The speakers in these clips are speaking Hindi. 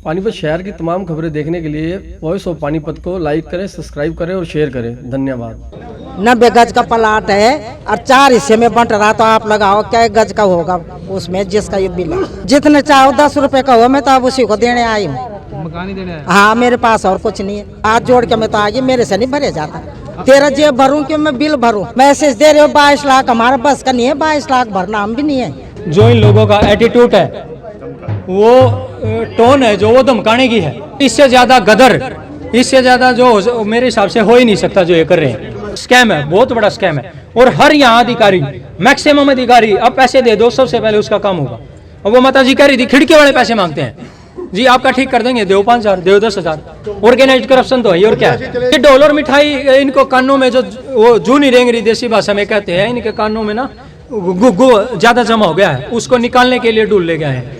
पानीपत शहर की तमाम खबरें देखने के लिए वॉइस ऑफ पानीपत को लाइक करें, सब्सक्राइब करें और शेयर करें। धन्यवाद। 90 गज का प्लाट है और 4 हिस्से में बंट रहा, तो आप लगाओ क्या गज का होगा उसमें, जिसका ये बिल है। जितने चाहो 10 रुपए का हो, मैं तो अब उसी को देने आई हूँ। मकान ही देने आए? हाँ, मेरे पास और कुछ नहीं है। हाथ जोड़ के मैं तो आगे, मेरे से नहीं भरे जाता। तेरा जेब भरूं कि मैं बिल भरूं? मैसेज दे रहे हो 22 लाख, हमारा बस का नहीं है 22 लाख भरना, हम भी नहीं है। जो इन लोगों का एटीट्यूड है, वो टोन है, जो वो धमकाने की है, इससे ज्यादा गदर, इससे ज्यादा जो मेरे हिसाब से हो ही नहीं सकता जो ये कर रहे हैं। स्कैम है, बहुत बड़ा स्कैम है। और हर यहाँ अधिकारी, मैक्सिमम अधिकारी, अब पैसे दे दो, सबसे पहले उसका काम होगा। और वो माता जी कह रही थी खिड़की वाले पैसे मांगते हैं जी, आपका ठीक कर देंगे, दो 5,000, दो 10,000। ऑर्गेनाइज्ड करप्शन तो है। और क्या है, ये डॉलर मिठाई इनको कानों में जो वो जूनी रेंगरी देसी भाषा में कहते हैं, इनके कानों में ना गुग्गू ज्यादा जमा हो गया है, उसको निकालने के लिए ढूंढ ले गए हैं।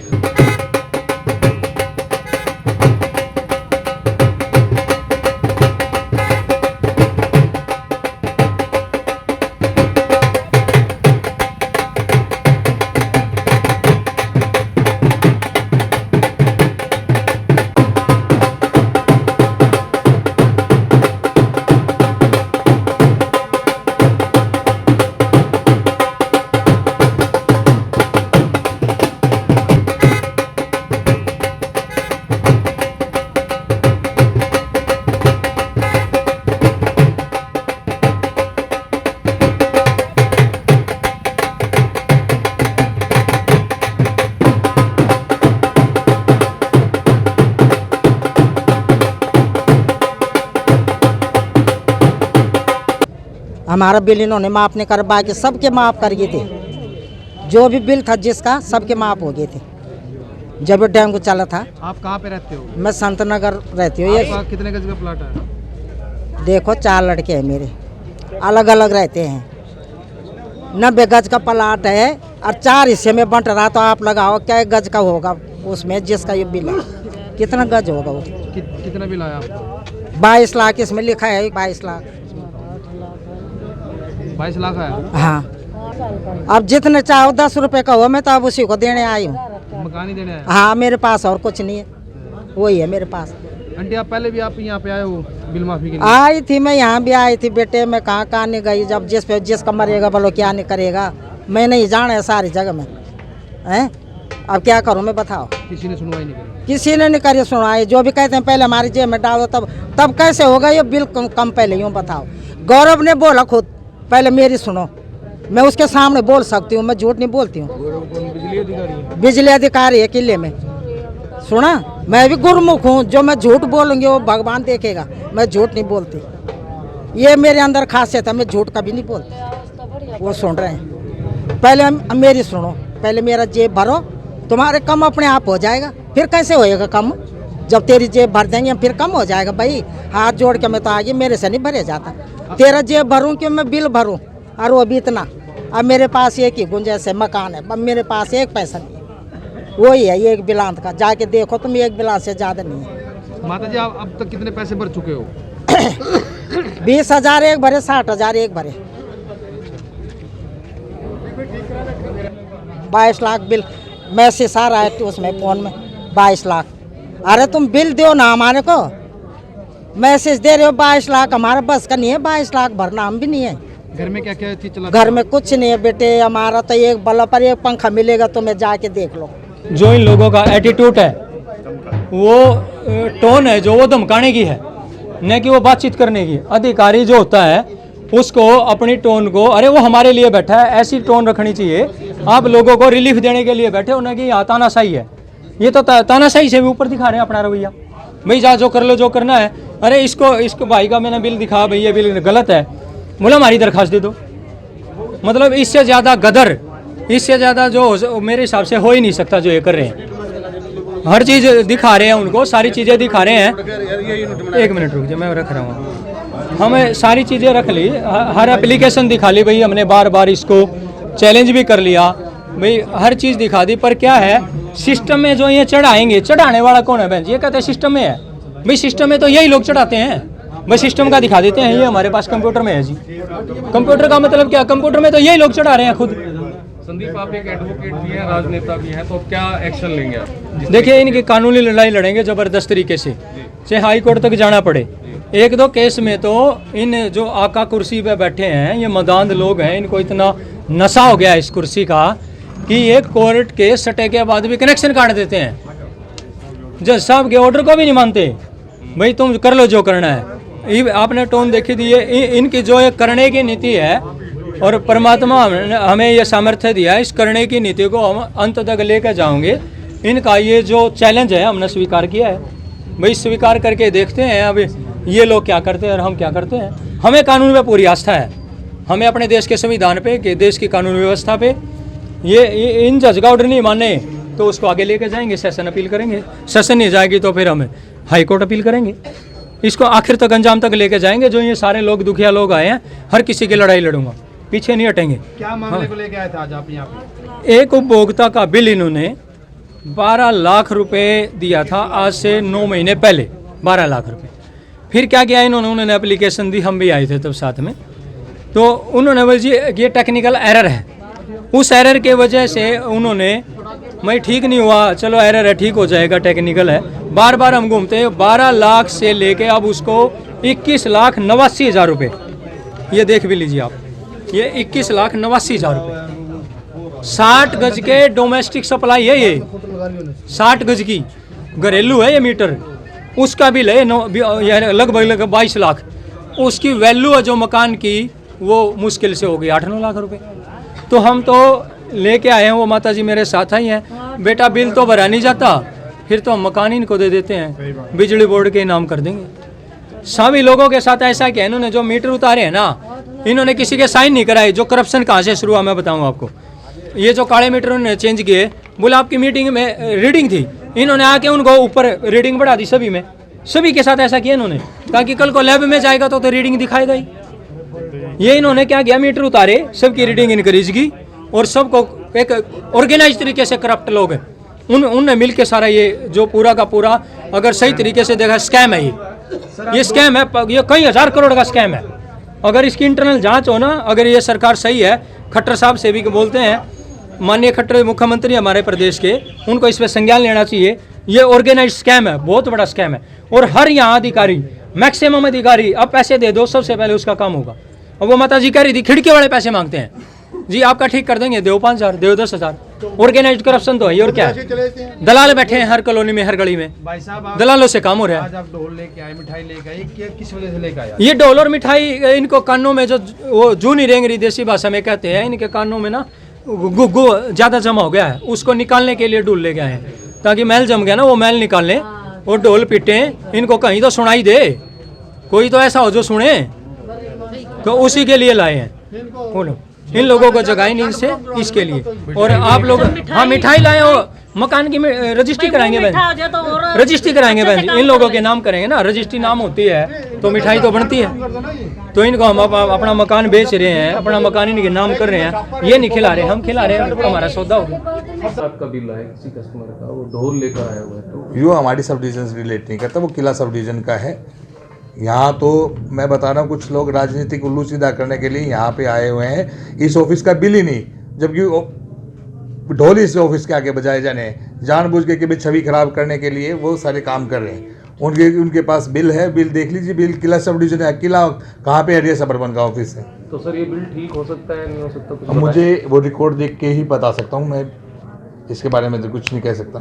हमारा बिल इन्होंने माफ नहीं कर, बाकी सबके माफ कर गए थे। जो भी बिल था जिसका, सबके माफ हो गए थे जब डेंगू चला था। आप कहाँ पे रहते हो? मैं संत नगर रहती हूँ। ये कितने गज का प्लाट है? देखो 4 लड़के हैं मेरे, अलग अलग रहते हैं। 90 गज का प्लाट है और 4 हिस्से में बंट रहा, तो आप लगाओ क्या गज का होगा उसमें, जिसका ये बिल है। कितना गज होगा वो? कितना बिल आया आपको? 22 लाख इसमें लिखा है, 22 लाख। 22 लाख आया? हाँ, अब जितने चाहो 10 रुपए का हो, मैं तो अब उसी को देने आई हूँ। मकान ही देने आए? हाँ, मेरे पास और कुछ नहीं है, वही है मेरे पास। आंटी, आप पहले भी आप यहाँ पे आए हो बिल माफी के लिए? आई थी, मैं यहाँ भी आई थी बेटे, मैं कहाँ नहीं गई। जब जिसका मरेगा बोलो क्या नहीं करेगा, मैं नहीं जाना है सारी जगह में, हैं? अब क्या करूँ मैं, बताओ। किसी ने सुनवाई नहीं करी? किसी ने नहीं करी सुनवाई। जो भी कहते हैं पहले हमारी जेब में डालो, तब कैसे होगा ये बिल कम पहले, यूँ बताओ। गौरव ने बोला खुद, पहले मेरी सुनो, मैं उसके सामने बोल सकती हूँ, मैं झूठ नहीं बोलती हूँ। बिजली अधिकारी है किले में, सुना। मैं भी गुरमुख हूँ, जो मैं झूठ बोलूँगी वो भगवान देखेगा। मैं झूठ नहीं बोलती, ये मेरे अंदर खासियत है, मैं झूठ कभी नहीं बोलती। वो सुन रहे हैं, पहले मेरी सुनो, पहले मेरा जेब भरो, तुम्हारे कम अपने आप हो जाएगा। फिर कैसे होएगा कम? जब तेरी जेब भर देंगे फिर कम हो जाएगा भाई। हाथ जोड़ के मैं तो आगे, मेरे से नहीं भरे जाता। तेरा जेब भरूं कि मैं बिल भरूं? और वो भी इतना। अब मेरे पास एक ही गुंजाइश है, मकान है, अब मेरे पास एक पैसा नहीं है, वही है एक बिलांत का। जाके देखो तुम, एक बिलांत से ज़्यादा नहीं है। माता जी, आप अब तक कितने पैसे भर चुके हो? 20,000 एक भरे, 60,000 एक भरे, 22 लाख बिल मैसेज आ रहा है उसमें फ़ोन में, 22 लाख। अरे तुम बिल दो ना हमारे को, मैसेज दे रहे हो 22 लाख, हमारा बस का नहीं है 22 लाख भरना, हम भी नहीं है। घर में क्या क्या चीज चला? घर में कुछ नहीं है बेटे, हमारा तो एक बल्ब पर एक पंखा मिलेगा, तुम्हें जाके देख लो। जो इन लोगों का एटीट्यूड है, वो टोन है, जो वो धमकाने की है, न कि वो बातचीत करने की। अधिकारी जो होता है उसको अपनी टोन को, अरे वो हमारे लिए बैठा है, ऐसी टोन रखनी चाहिए। आप लोगों को रिलीफ देने के लिए बैठे हो, न कि यहाँ तानाशाही है। ये तो तानाशाही से भी ऊपर दिखा रहे हैं अपना रवैया। भाई जा, जो कर लो, जो करना है। अरे इसको भाई का मैंने बिल दिखा, भाई ये बिल गलत है, बोला हमारी दरखास्त दे दो। मतलब इससे ज़्यादा गदर, इससे ज़्यादा जो मेरे हिसाब से हो ही नहीं सकता जो ये कर रहे हैं। हर चीज़ दिखा रहे हैं उनको, सारी चीज़ें दिखा रहे हैं। 1 मिनट रुक जाए, मैं रख रहा हूँ। हमें सारी चीज़ें रख ली, हर एप्लीकेशन दिखा ली भाई, हमने बार बार इसको चैलेंज भी कर लिया भाई, हर चीज़ दिखा दी। पर क्या है, सिस्टम में जो ये चढ़ाएंगे, चढ़ाने वाला कौन है बहन जी? ये कहते हैं सिस्टम में है। भाई सिस्टम में तो यही लोग चढ़ाते हैं, भाई सिस्टम का दिखा देते हैं, ये हमारे पास कंप्यूटर में है जी। कंप्यूटर का मतलब क्या? कंप्यूटर में तो यही लोग चढ़ा रहे हैं खुद। संदीप, आप एक एडवोकेट भी हैं, राजनेता भी हैं, तो क्या एक्शन लेंगे आप? देखिए, इनकी कानूनी लड़ाई लड़ेंगे ज़बरदस्त तरीके से, चाहे हाई कोर्ट तक जाना पड़े। एक दो केस में तो इन जो आका कुर्सी पे बैठे हैं, ये मदांद लोग हैं, इनको इतना नशा हो गया इस कुर्सी का कि ये कोर्ट के सटे के बाद भी कनेक्शन काट देते हैं, जज साहब के ऑर्डर को भी नहीं मानते। भाई तुम कर लो जो करना है। ये आपने टोन देखी थी, ये इनकी जो ये करने की नीति है, और परमात्मा हमें ये सामर्थ्य दिया है, इस करने की नीति को हम अंत तक लेकर जाओगे। इनका ये जो चैलेंज है हमने स्वीकार किया है, भाई स्वीकार करके देखते हैं अब ये लोग क्या करते हैं और हम क्या करते हैं। हमें कानून पे पूरी आस्था है, हमें अपने देश के संविधान पे, कि देश की कानून व्यवस्था पे। ये इन जज का ऑर्डर नहीं माने तो उसको आगे लेके जाएंगे, सेशन अपील करेंगे, सेशन नहीं जाएगी तो फिर हम हाई कोर्ट अपील करेंगे, इसको आखिर तक अंजाम तक लेके जाएंगे। जो ये सारे लोग दुखिया लोग आए हैं, हर किसी की लड़ाई लड़ूंगा, पीछे नहीं हटेंगे। क्या मामले को लेके आए थे आज आप यहाँ पे? एक उपभोक्ता का बिल इन्होंने 12 लाख रुपए दिया था, आज से 9 महीने पहले 12 लाख रुपए। फिर क्या किया उन्होंने एप्लीकेशन दी, हम भी आए थे तब साथ में, तो उन्होंने बोला जी ये टेक्निकल एरर है। उस एरर के वजह से उन्होंने, मैं ठीक नहीं हुआ, चलो एरर है, ठीक हो जाएगा, टेक्निकल है। बार बार हम घूमते हैं, 12 लाख से लेके अब उसको 21,89,000 रुपये, ये देख भी लीजिए आप, ये 21,89,000 रुपये। 60 गज के डोमेस्टिक सप्लाई है ये, 60 गज की घरेलू है ये मीटर, उसका बिल है लगभग 22 लाख। उसकी वैल्यू है जो मकान की, वो मुश्किल से हो गई 8-9 लाख रुपए। तो हम तो लेके आए हैं, वो माता जी मेरे साथ आई हैं, बेटा बिल तो भरा नहीं जाता, फिर तो हम मकान इनको दे देते हैं, बिजली बोर्ड के इनाम कर देंगे। सभी लोगों के साथ ऐसा किया, इन्होंने जो मीटर उतारे हैं ना, इन्होंने किसी के साइन नहीं कराए। जो करप्शन कहाँ से शुरू हुआ मैं बताऊँ आपको। ये जो काले मीटर उन्होंने चेंज किए, बोला आपकी मीटिंग में रीडिंग थी, इन्होंने आके उनको ऊपर रीडिंग बढ़ा दी सभी में, सभी के साथ ऐसा किया इन्होंने, ताकि कल को लैब में जाएगा तो रीडिंग दिखाएगा ही। ये इन्होंने क्या किया, मीटर उतारे, सबकी रीडिंग इनक्रीज की, और सबको एक ऑर्गेनाइज तरीके से करप्ट लोग हैं उनने मिल के सारा ये जो पूरा का पूरा, अगर सही तरीके से देखा, स्कैम है ये स्कैम है, ये कई हजार करोड़ का स्कैम है। अगर इसकी इंटरनल जांच हो ना, अगर ये सरकार सही है, खट्टर साहब से भी बोलते हैं, माननीय खट्टर मुख्यमंत्री हमारे प्रदेश के, उनको इस पर संज्ञान लेना चाहिए। ये ऑर्गेनाइज स्कैम है, बहुत बड़ा स्कैम है, और हर यहाँ अधिकारी, मैक्सिमम अधिकारी, अब पैसे दे दो, सबसे पहले उसका काम होगा। और वो माता जी कह रही थी खिड़की वाले पैसे मांगते हैं, जी आपका ठीक कर देंगे, दो 5,000, दो 10,000। ऑर्गेनाइज करप्शन तो है, और क्या है, दलाल बैठे हैं हर कॉलोनी में, हर गली में, भाई साहब दलालों से काम हो रहा है। आज आप ढोल लेके आए, मिठाई लेके आए, ये किस वजह से लेके आए? ये ढोल और मिठाई, इनको कानों में जो वो जूनी रेंगरी देसी भाषा में कहते हैं, इनके कानों में ना गुग्गू ज़्यादा जमा हो गया है, उसको निकालने के लिए ढोल ले गए हैं, ताकि मैल जम गया ना, वो मैल निकाल लें और ढोल पीटे, इनको कहीं तो सुनाई दे, कोई तो ऐसा हो जो सुने, तो उसी के लिए लाए हैं। बोलो, इन लोगों को जगाए नहीं इनसे, इसके लिए। और आप लोग, हाँ मिठाई लाए हो, मकान की रजिस्ट्री कराएंगे बहन, रजिस्ट्री कराएंगे बहन, इन लोगों के नाम करेंगे ना, रजिस्ट्री नाम होती है तो मिठाई तो बनती है। तो इनको हम अपना मकान बेच रहे हैं, अपना मकान इनके नाम कर रहे हैं, ये नहीं खिला रहे, हम खिला रहे हैं, हमारा सौदा हो गया। आपका बिल है किसी कस्टमर का, वो ढोल लेकर आया हुआ है, तो यो हमारी सब डिवीजन से रिलेट नहीं करता, वो किला सब डिवीजन का है। यहाँ तो मैं बता रहा हूँ, कुछ लोग राजनीतिक उल्लू सीधा करने के लिए यहाँ पे आए हुए हैं, इस ऑफिस का बिल ही नहीं, जबकि ढोल इस ऑफिस के आगे बजाए जाने, जानबूझ के भी छवि खराब करने के लिए वो सारे काम कर रहे हैं। उनके पास बिल है, बिल देख लीजिए, बिल किला सब डिवीजन है। किला कहाँ पे एरिया सबर्बन का ऑफिस है। तो सर ये बिल ठीक हो सकता है, नहीं हो सकता, कुछ मुझे वो रिकॉर्ड देख के ही बता सकता हूँ, मैं इसके बारे में तो कुछ नहीं कह सकता।